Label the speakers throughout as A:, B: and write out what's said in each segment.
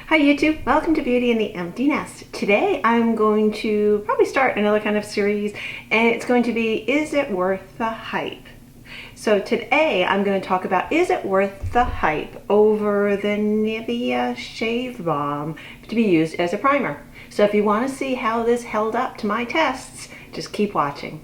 A: Hi YouTube, welcome to Beauty in the Empty Nest. Today I'm going to probably start another kind of series, and it's going to be, is it worth the hype? So today I'm going to talk about, is it worth the hype over the Nivea Shave Balm to be used as a primer? So if you want to see how this held up to my tests, just keep watching.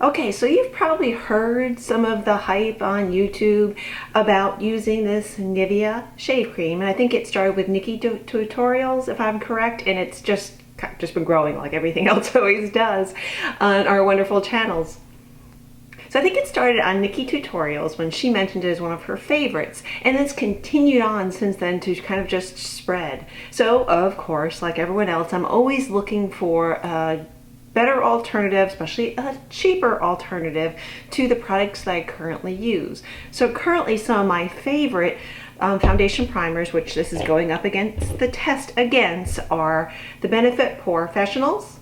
A: Okay, so you've probably heard some of the hype on YouTube about using this Nivea shave cream, and I think it started with Nikki tutorials, if I'm correct, and it's just been growing like everything else always does on our wonderful channels. So I think it started on Nikki tutorials when she mentioned it as one of her favorites, and it's continued on since then to kind of just spread. So of course, like everyone else, I'm always looking for better alternative, especially a cheaper alternative to the products that I currently use. So currently some of my favorite foundation primers, which this is going up against the test against, are the Benefit Professionals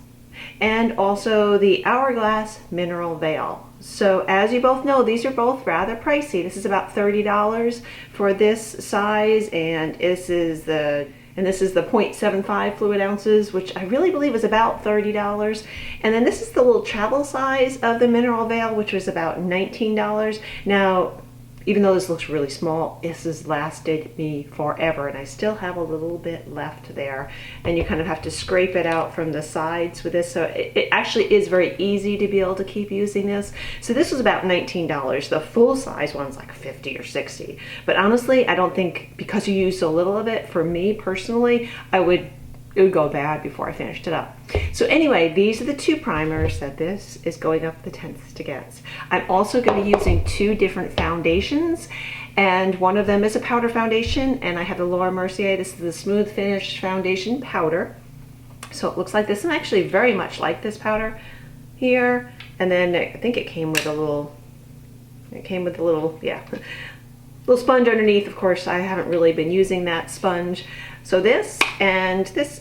A: and also the Hourglass Mineral Veil. So as you both know, these are both rather pricey. This is about $30 for this size, and this is the 0.75 fluid ounces, which I really believe is about $30. And then this is the little travel size of the mineral veil, which was about $19. Now, even though this looks really small, this has lasted me forever, and I still have a little bit left there. And you kind of have to scrape it out from the sides with this, so it actually is very easy to be able to keep using this. So this was about $19. The full size one's like $50 or $60. But honestly, I don't think, because you use so little of it, for me personally, it would go bad before I finished it up. So anyway, these are the two primers that this is going up the test against. I'm also going to be using two different foundations, and one of them is a powder foundation, and I have the Laura Mercier. This is the Smooth Finish Foundation Powder. So it looks like this, and actually very much like this powder here. And then I think it came with a little, little sponge underneath. Of course, I haven't really been using that sponge. So this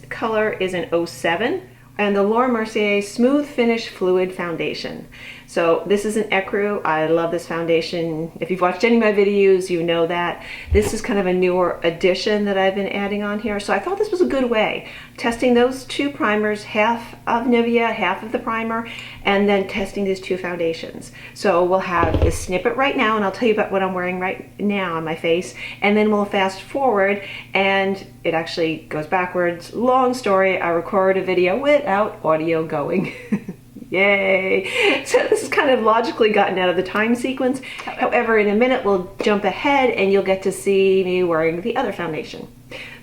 A: color is an 07, and the Laura Mercier Smooth Finish Fluid Foundation. So this is an ecru. I love this foundation. If you've watched any of my videos, you know that. This is kind of a newer addition that I've been adding on here. So I thought this was a good way. Testing those two primers, half of Nivea, half of the primer, and then testing these two foundations. So we'll have this snippet right now, and I'll tell you about what I'm wearing right now on my face, and then we'll fast forward, and it actually goes backwards. Long story, I recorded a video without audio going. Yay! So this is kind of logically gotten out of the time sequence. However, in a minute we'll jump ahead and you'll get to see me wearing the other foundation.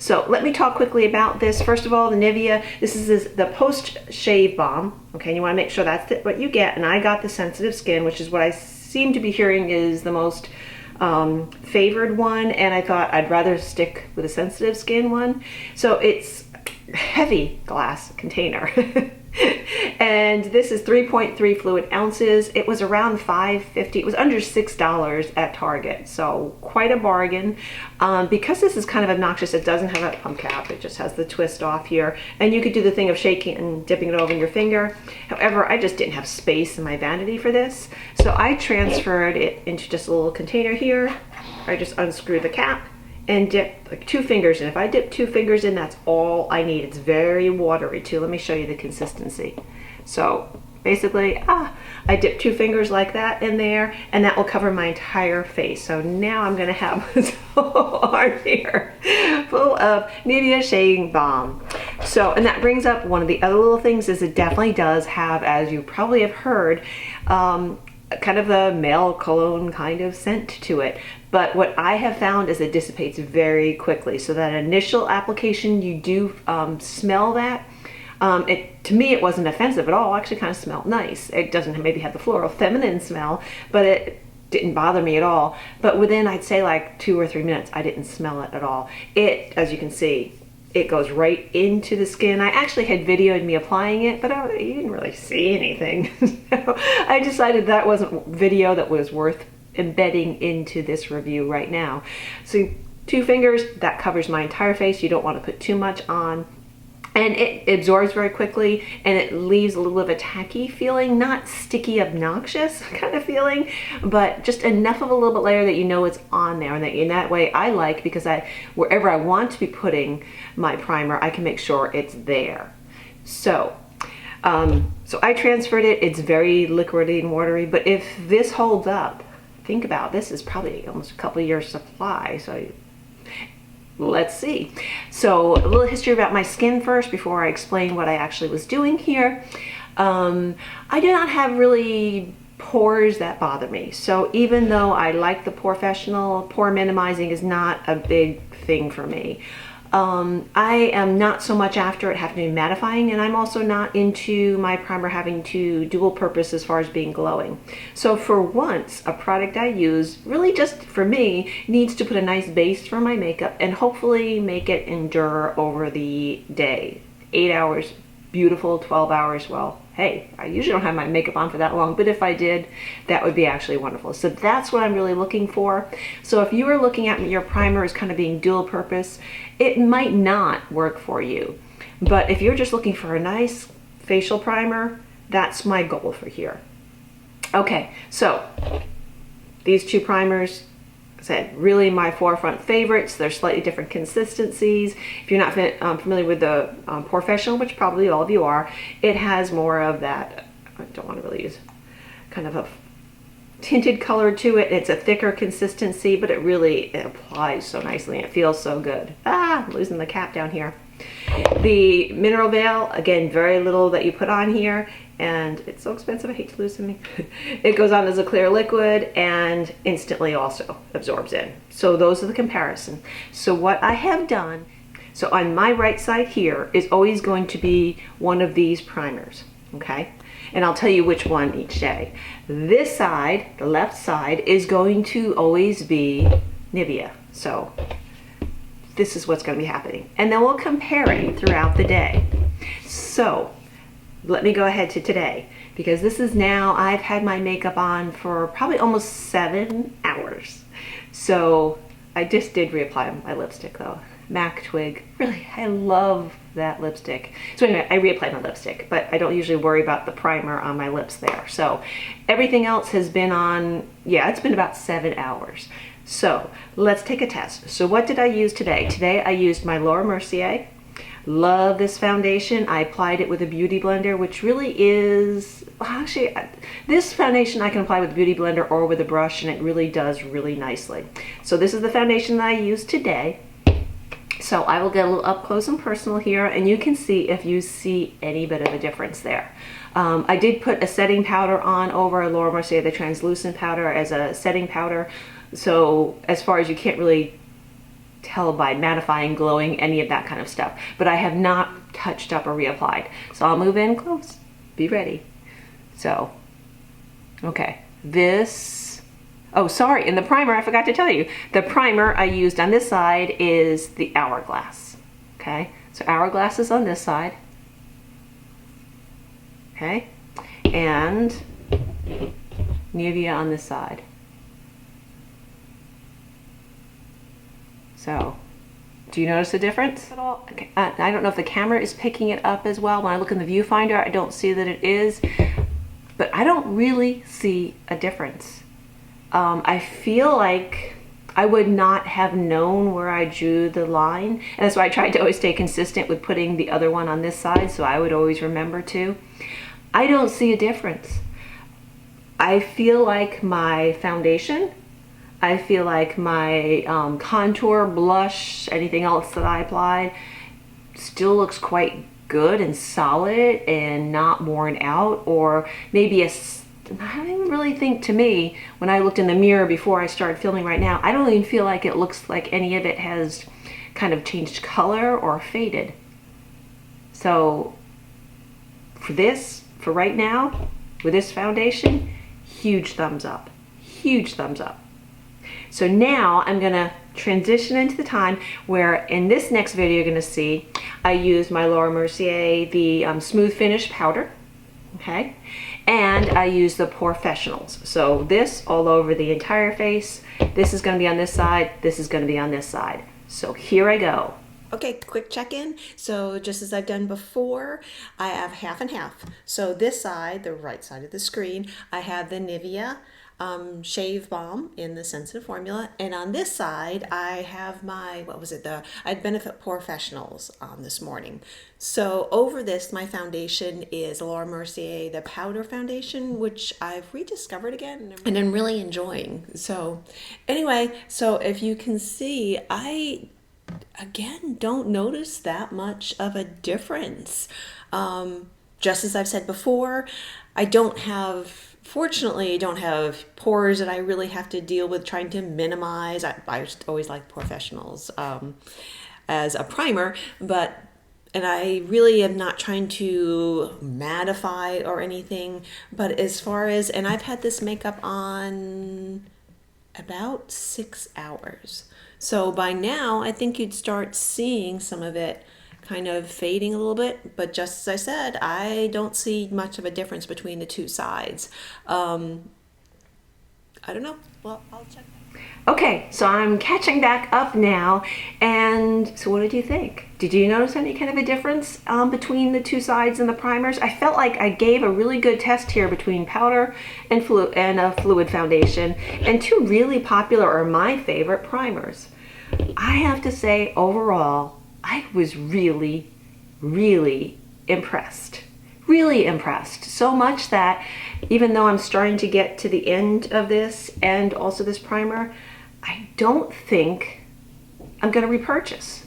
A: So let me talk quickly about this. First of all, the Nivea, this is the post-shave balm. Okay, you want to make sure that's what you get. And I got the sensitive skin, which is what I seem to be hearing is the most favored one. And I thought I'd rather stick with a sensitive skin one. So it's a heavy glass container. And this is 3.3 fluid ounces. It was around $5.50. It was under $6 at Target, so quite a bargain. Because this is kind of obnoxious, it doesn't have a pump cap. It just has the twist off here, and you could do the thing of shaking and dipping it over in your finger. However, I just didn't have space in my vanity for this, so I transferred it into just a little container here. I just unscrew the cap and dip like 2 fingers in. If I dip 2 fingers in, that's all I need. It's very watery too. Let me show you the consistency. So basically, I dip 2 fingers like that in there, and that will cover my entire face. So now I'm gonna have this whole arm here full of Nivea Shave Balm. So, and that brings up one of the other little things, is it definitely does have, as you probably have heard, kind of a male cologne kind of scent to it. But what I have found is it dissipates very quickly. So that initial application, you do smell that. To me, it wasn't offensive at all. It actually kind of smelled nice. It doesn't maybe have the floral feminine smell, but it didn't bother me at all. But within, I'd say like 2 or 3 minutes, I didn't smell it at all. It, as you can see, it goes right into the skin. I actually had videoed me applying it, but you didn't really see anything. So I decided that wasn't video that was worth embedding into this review right now. So 2 fingers, that covers my entire face. You don't want to put too much on. And it absorbs very quickly, and it leaves a little bit of a tacky feeling, not sticky, obnoxious kind of feeling, but just enough of a little bit layer that you know it's on there, and that in that way I like, because wherever I want to be putting my primer, I can make sure it's there. So, so I transferred it. It's very liquidy and watery, but if this holds up, think about this is probably almost a couple of years supply. So let's see. So a little history about my skin first before I explain what I actually was doing here. I do not have really pores that bother me. So even though I like the Professional, pore minimizing is not a big thing for me. I am not so much after it having to be mattifying, and I'm also not into my primer having to dual purpose as far as being glowing. So for once, a product I use really just for me needs to put a nice base for my makeup and hopefully make it endure over the day. 8 hours, beautiful. 12 hours, well, hey, I usually don't have my makeup on for that long, but if I did, that would be actually wonderful. So that's what I'm really looking for. So if you are looking at your primer as kind of being dual purpose, it might not work for you. But if you're just looking for a nice facial primer, that's my goal for here. Okay, so these two primers, I said, really my forefront favorites. They're slightly different consistencies. If you're not familiar with the Professional, which probably all of you are, it has more of that, I don't want to really use, kind of a tinted color to it. It's a thicker consistency, but it applies so nicely and it feels so good. Ah, I'm losing the cap down here. The Mineral Veil, again, very little that you put on here, and it's so expensive, I hate to lose something. It goes on as a clear liquid and instantly also absorbs in. So those are the comparison. So what I have done, so on my right side here is always going to be one of these primers, okay? And I'll tell you which one each day. This side, the left side, is going to always be Nivea. So this is what's going to be happening. And then we'll compare it throughout the day. So let me go ahead to today, because this is now, I've had my makeup on for probably almost 7 hours. So I just did reapply my lipstick though. MAC Twig, really, I love that lipstick. So anyway, I reapplied my lipstick, but I don't usually worry about the primer on my lips there. So everything else has been on, yeah, it's been about 7 hours. So let's take a test. So what did I use today? Today I used my Laura Mercier. Love this foundation. I applied it with a beauty blender, which really is, actually, this foundation I can apply with a beauty blender or with a brush, and it really does really nicely. So this is the foundation that I used today. So I will get a little up close and personal here, and you can see if you see any bit of a difference there. I did put a setting powder on over Laura Mercier, the translucent powder, as a setting powder. So as far as you can't really tell by mattifying, glowing, any of that kind of stuff. But I have not touched up or reapplied. So I'll move in close. Be ready. So, okay. This, oh, sorry, in the primer, I forgot to tell you. The primer I used on this side is the Hourglass. Okay, so Hourglass is on this side. Okay, and Nivea on this side. So, do you notice a difference at all? Okay. I don't know if the camera is picking it up as well. When I look in the viewfinder, I don't see that it is, but I don't really see a difference. I feel like I would not have known where I drew the line, and that's why I tried to always stay consistent with putting the other one on this side, so I would always remember to. I don't see a difference. I feel like my foundation, I feel like my contour, blush, anything else that I applied still looks quite good and solid and not worn out, or maybe I don't even really think, to me, when I looked in the mirror before I started filming right now, I don't even feel like it looks like any of it has kind of changed color or faded. So for this, for right now, with this foundation, huge thumbs up, huge thumbs up. So now I'm gonna transition into the time where in this next video you're gonna see I use my Laura Mercier, the Smooth Finish Powder, okay? And I use the Professionals. So this all over the entire face. This is gonna be on this side, this is gonna be on this side. So here I go. Okay, quick check-in. So just as I've done before, I have half and half. So this side, the right side of the screen, I have the Nivea Shave Balm in the sensitive formula. And on this side, I have my, I had Benefit Professionals on this morning. So over this, my foundation is Laura Mercier, the powder foundation, which I've rediscovered again and I'm really enjoying. So anyway, so if you can see, I again don't notice that much of a difference. Just as I've said before, fortunately, I don't have pores that I really have to deal with trying to minimize. I just always like Professionals as a primer, and I really am not trying to mattify or anything, but as far as, and I've had this makeup on about 6 hours. So by now, I think you'd start seeing some of it kind of fading a little bit. But just as I said, I don't see much of a difference between the two sides. I don't know. Well, I'll check. Okay, so I'm catching back up now. And so what did you think? Did you notice any kind of a difference between the two sides and the primers? I felt like I gave a really good test here between powder and a fluid foundation and two really popular or my favorite primers. I have to say overall, I was really, really impressed. Really impressed. So much that even though I'm starting to get to the end of this and also this primer, I don't think I'm going to repurchase.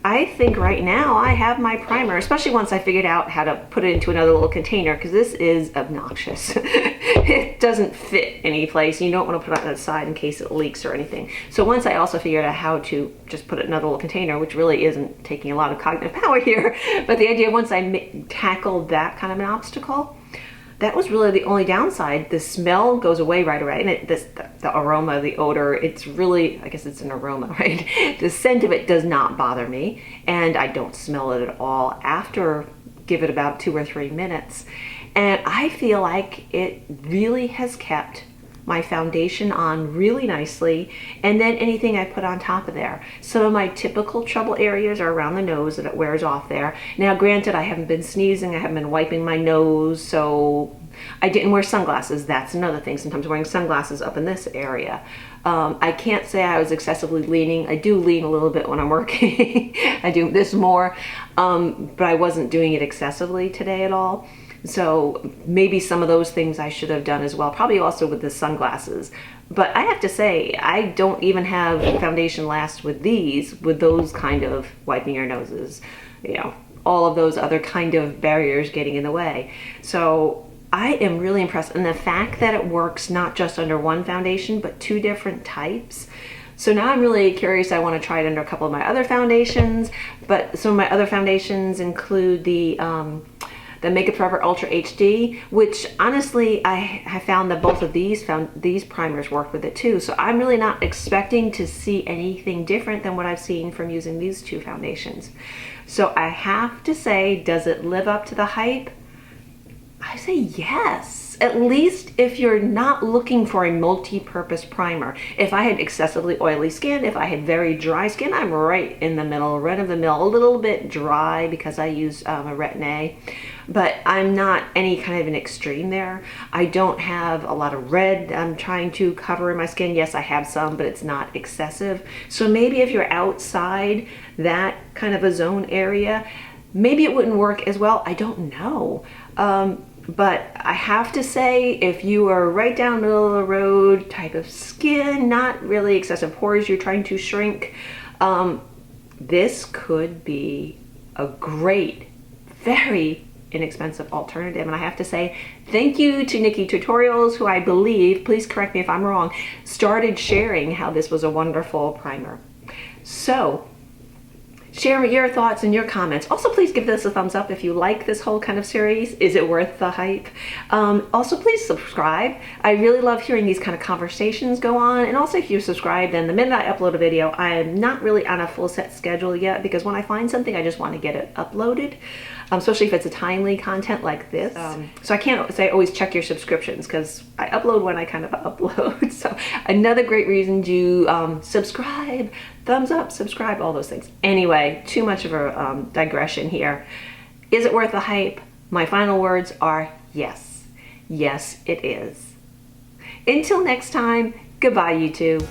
A: I think right now I have my primer, especially once I figured out how to put it into another little container, because this is obnoxious. It doesn't fit any place. You don't want to put it on the side in case it leaks or anything. So once I also figured out how to just put it in another little container, which really isn't taking a lot of cognitive power here, but the idea once I tackled that kind of an obstacle, that was really the only downside. The smell goes away right away, and the aroma, the odor, it's really, I guess it's an aroma, right? The scent of it does not bother me, and I don't smell it at all after, give it about 2 or 3 minutes. And I feel like it really has kept my foundation on really nicely, and then anything I put on top of there. Some of my typical trouble areas are around the nose that it wears off there. Now granted, I haven't been sneezing, I haven't been wiping my nose, so I didn't wear sunglasses. That's another thing, sometimes wearing sunglasses up in this area. I can't say I was excessively leaning. I do lean a little bit when I'm working. I do this more, but I wasn't doing it excessively today at all. So maybe some of those things I should have done as well, probably also with the sunglasses. But I have to say, I don't even have foundation last with those kind of wiping your noses, all of those other kind of barriers getting in the way. So I am really impressed. And the fact that it works not just under one foundation, but 2 different types. So now I'm really curious. I want to try it under a couple of my other foundations, but some of my other foundations include the Makeup Forever Ultra HD, which honestly I have found that both of these primers work with it too. So I'm really not expecting to see anything different than what I've seen from using these 2 foundations. So I have to say, does it live up to the hype? I say yes. At least if you're not looking for a multi-purpose primer. If I had excessively oily skin, if I had very dry skin, I'm right in the middle, right of the middle, a little bit dry because I use a Retin-A, but I'm not any kind of an extreme there. I don't have a lot of red I'm trying to cover in my skin. Yes, I have some, but it's not excessive. So maybe if you're outside that kind of a zone area, maybe it wouldn't work as well. I don't know. But I have to say, if you are right down the middle of the road type of skin, not really excessive pores, you're trying to shrink, this could be a great, very inexpensive alternative. And I have to say, thank you to Nikki Tutorials, who I believe, please correct me if I'm wrong, started sharing how this was a wonderful primer. So share your thoughts and your comments. Also, please give this a thumbs up if you like this whole kind of series. Is it worth the hype? Also, please subscribe. I really love hearing these kind of conversations go on. And also, if you subscribe, then the minute I upload a video, I am not really on a full set schedule yet, because when I find something, I just want to get it uploaded. especially if it's a timely content like this. So I can't say always check your subscriptions because I upload when I kind of upload. So another great reason to subscribe, thumbs up, subscribe, all those things. Anyway, too much of a digression here. Is it worth the hype? My final words are yes. Yes, it is. Until next time, goodbye, YouTube.